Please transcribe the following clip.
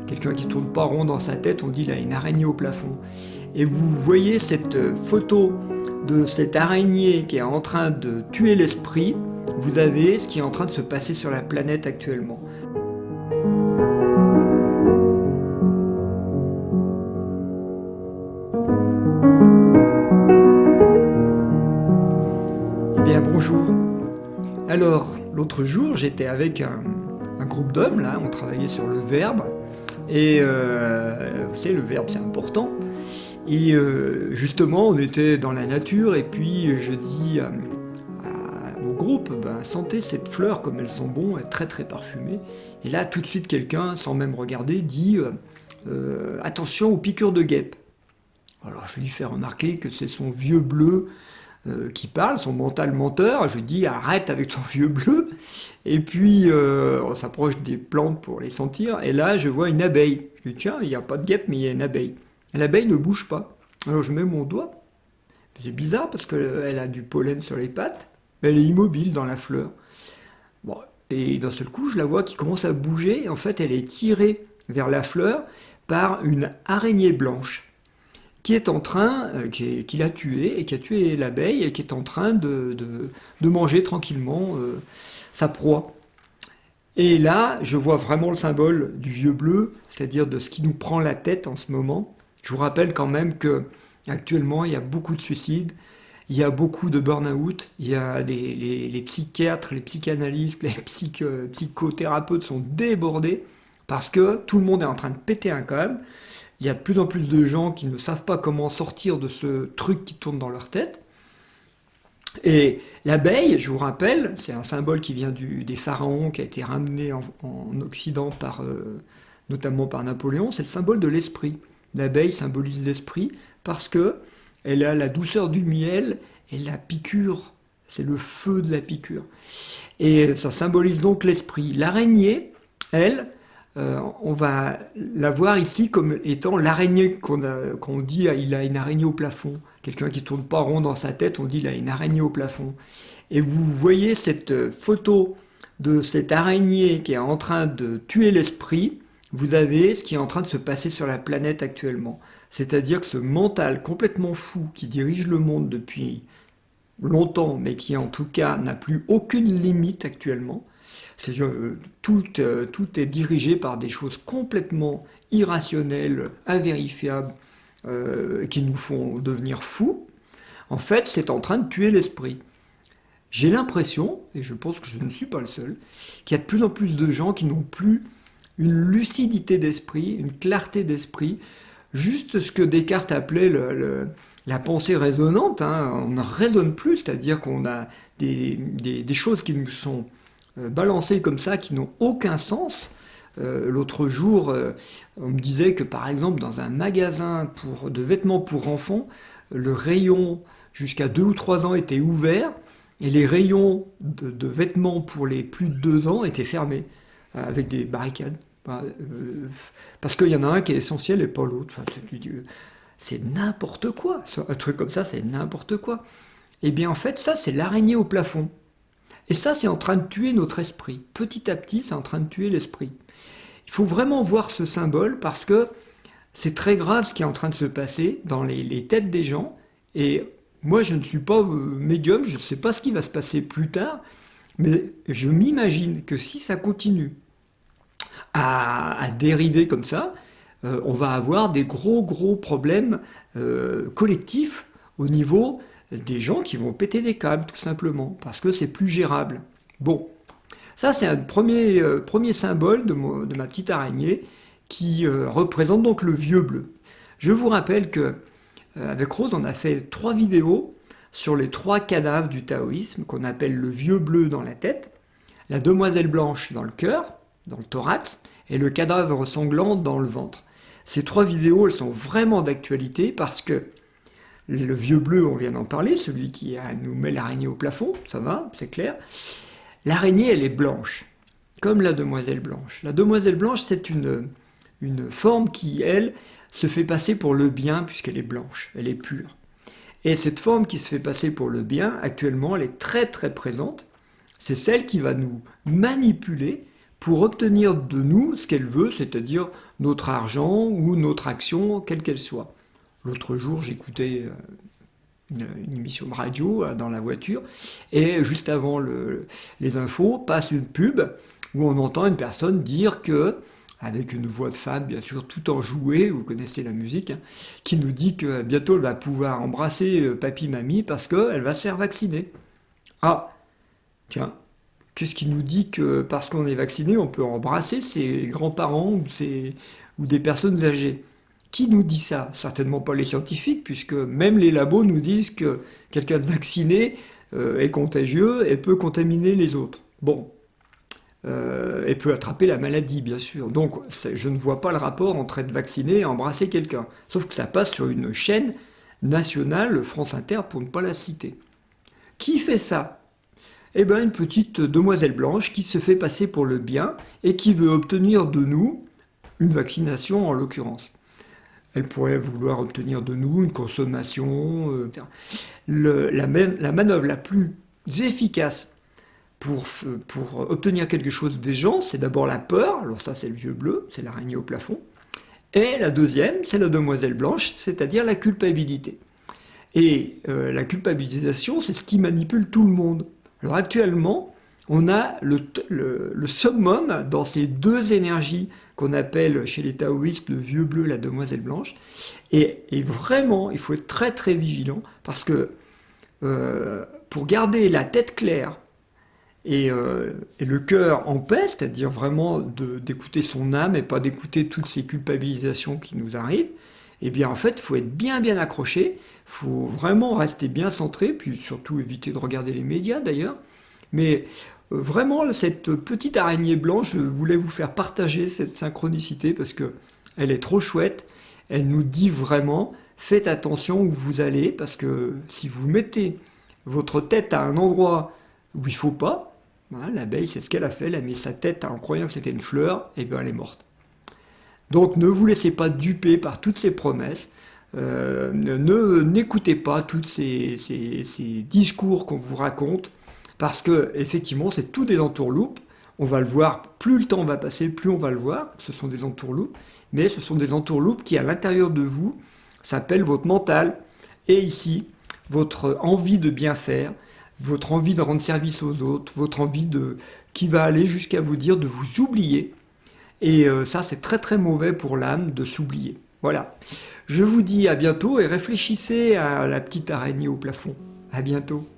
quelqu'un qui tourne pas rond dans sa tête, on dit il a une araignée au plafond. Et vous voyez cette photo de cette araignée qui est en train de tuer l'esprit, vous avez ce qui est en train de se passer sur la planète actuellement. Eh bien bonjour. Alors, l'autre jour, j'étais avec un groupe d'hommes, là, on travaillait sur le verbe, et vous savez, le verbe c'est important, et justement, on était dans la nature, et puis je dis au groupe, ben, sentez cette fleur comme elles sont bonnes, elle est très très parfumée, et là, tout de suite, quelqu'un, sans même regarder, dit attention aux piqûres de guêpes. Alors, je lui fais remarquer que c'est son vieux bleu qui parle, son mental menteur. Je lui dis arrête avec ton vieux bleu. Et puis on s'approche des plantes pour les sentir. Et là je vois une abeille. Je lui dis tiens, il n'y a pas de guêpe mais il y a une abeille. L'abeille ne bouge pas. Alors je mets mon doigt. C'est bizarre parce qu'elle a du pollen sur les pattes. Mais elle est immobile dans la fleur. Bon, et d'un seul coup je la vois qui commence à bouger. En fait elle est tirée vers la fleur par une araignée blanche qui est en train, qui l'a tué, et qui a tué l'abeille, et qui est en train de manger tranquillement sa proie. Et là, je vois vraiment le symbole du vieux bleu, c'est-à-dire de ce qui nous prend la tête en ce moment. Je vous rappelle quand même que actuellement, il y a beaucoup de suicides, il y a beaucoup de burn-out, il y a les psychiatres, les psychanalystes, les psychothérapeutes sont débordés parce que tout le monde est en train de péter un câble. Il y a de plus en plus de gens qui ne savent pas comment sortir de ce truc qui tourne dans leur tête. Et l'abeille, je vous rappelle, c'est un symbole qui vient des pharaons, qui a été ramené en Occident notamment par Napoléon, c'est le symbole de l'esprit. L'abeille symbolise l'esprit parce que elle a la douceur du miel et la piqûre, c'est le feu de la piqûre. Et ça symbolise donc l'esprit. L'araignée, elle, on va la voir ici comme étant l'araignée qu'on dit il a une araignée au plafond. Quelqu'un qui tourne pas rond dans sa tête, on dit il a une araignée au plafond. Et vous voyez cette photo de cette araignée qui est en train de tuer l'esprit, vous avez ce qui est en train de se passer sur la planète actuellement. C'est-à-dire que ce mental complètement fou qui dirige le monde depuis longtemps, mais qui en tout cas n'a plus aucune limite actuellement, c'est-à-dire tout est dirigé par des choses complètement irrationnelles, invérifiables, qui nous font devenir fous. En fait, c'est en train de tuer l'esprit. J'ai l'impression, et je pense que je ne suis pas le seul, qu'il y a de plus en plus de gens qui n'ont plus une lucidité d'esprit, une clarté d'esprit, juste ce que Descartes appelait la pensée résonante. Hein. On ne raisonne plus, c'est-à-dire qu'on a des choses qui nous sont balancés comme ça, qui n'ont aucun sens. L'autre jour, on me disait que par exemple dans un magasin de vêtements pour enfants, le rayon jusqu'à 2 ou 3 ans était ouvert et les rayons de vêtements pour les plus de 2 ans étaient fermés avec des barricades. Parce qu'il y en a un qui est essentiel et pas l'autre. Enfin, c'est n'importe quoi. Un truc comme ça, c'est n'importe quoi. Et bien en fait, ça c'est l'araignée au plafond. Et ça, c'est en train de tuer notre esprit. Petit à petit, c'est en train de tuer l'esprit. Il faut vraiment voir ce symbole parce que c'est très grave ce qui est en train de se passer dans les têtes des gens. Et moi, je ne suis pas médium, je ne sais pas ce qui va se passer plus tard, mais je m'imagine que si ça continue à dériver comme ça, on va avoir des gros problèmes collectifs au niveau des gens qui vont péter des câbles, tout simplement, parce que c'est plus gérable. Bon, ça c'est un premier symbole de ma petite araignée qui représente donc le vieux bleu. Je vous rappelle que avec Rose, on a fait 3 vidéos sur les 3 cadavres du taoïsme qu'on appelle le vieux bleu dans la tête, la demoiselle blanche dans le cœur, dans le thorax, et le cadavre sanglant dans le ventre. Ces 3 vidéos, elles sont vraiment d'actualité parce que le vieux bleu, on vient d'en parler, celui qui nous met l'araignée au plafond, ça va, c'est clair. L'araignée, elle est blanche, comme la demoiselle blanche. La demoiselle blanche, c'est une forme qui, elle, se fait passer pour le bien puisqu'elle est blanche, elle est pure. Et cette forme qui se fait passer pour le bien, actuellement, elle est très très présente. C'est celle qui va nous manipuler pour obtenir de nous ce qu'elle veut, c'est-à-dire notre argent ou notre action, quelle qu'elle soit. L'autre jour, j'écoutais une émission de radio dans la voiture, et juste avant les infos, passe une pub où on entend une personne dire que, avec une voix de femme bien sûr tout enjouée, vous connaissez la musique, hein, qui nous dit que bientôt elle va pouvoir embrasser papy mamie parce qu'elle va se faire vacciner. Ah, tiens, qu'est-ce qui nous dit que parce qu'on est vacciné, on peut embrasser ses grands-parents ou des personnes âgées? Qui nous dit ça? Certainement pas les scientifiques, puisque même les labos nous disent que quelqu'un de vacciné est contagieux et peut contaminer les autres. Bon, et peut attraper la maladie, bien sûr. Donc, je ne vois pas le rapport entre être vacciné et embrasser quelqu'un. Sauf que ça passe sur une chaîne nationale, France Inter, pour ne pas la citer. Qui fait ça? Eh bien, une petite demoiselle blanche qui se fait passer pour le bien et qui veut obtenir de nous une vaccination en l'occurrence. Elle pourrait vouloir obtenir de nous une consommation, etc. La manœuvre la plus efficace pour obtenir quelque chose des gens, c'est d'abord la peur, alors ça c'est le vieux bleu, c'est l'araignée au plafond, et la deuxième, c'est la demoiselle blanche, c'est-à-dire la culpabilité. Et la culpabilisation, c'est ce qui manipule tout le monde. Alors actuellement, on a le summum dans ces deux énergies qu'on appelle chez les taoïstes le vieux bleu, la demoiselle blanche. Et vraiment, il faut être très très vigilant parce que pour garder la tête claire et le cœur en paix, c'est-à-dire vraiment d'écouter son âme et pas d'écouter toutes ces culpabilisations qui nous arrivent, eh bien en fait, il faut être bien bien accroché, il faut vraiment rester bien centré, puis surtout éviter de regarder les médias d'ailleurs. Mais vraiment, cette petite araignée blanche, je voulais vous faire partager cette synchronicité parce que elle est trop chouette. Elle nous dit vraiment, faites attention où vous allez parce que si vous mettez votre tête à un endroit où il ne faut pas, hein, l'abeille, c'est ce qu'elle a fait, elle a mis sa tête en croyant que c'était une fleur, et bien elle est morte. Donc ne vous laissez pas duper par toutes ces promesses. N'écoutez pas tous ces discours qu'on vous raconte. Parce que, effectivement, c'est tout des entourloupes. On va le voir, plus le temps va passer, plus on va le voir. Ce sont des entourloupes. Mais ce sont des entourloupes qui, à l'intérieur de vous, s'appellent votre mental. Et ici, votre envie de bien faire, votre envie de rendre service aux autres, votre envie qui va aller jusqu'à vous dire de vous oublier. Et ça, c'est très très mauvais pour l'âme de s'oublier. Voilà. Je vous dis à bientôt et réfléchissez à la petite araignée au plafond. À bientôt.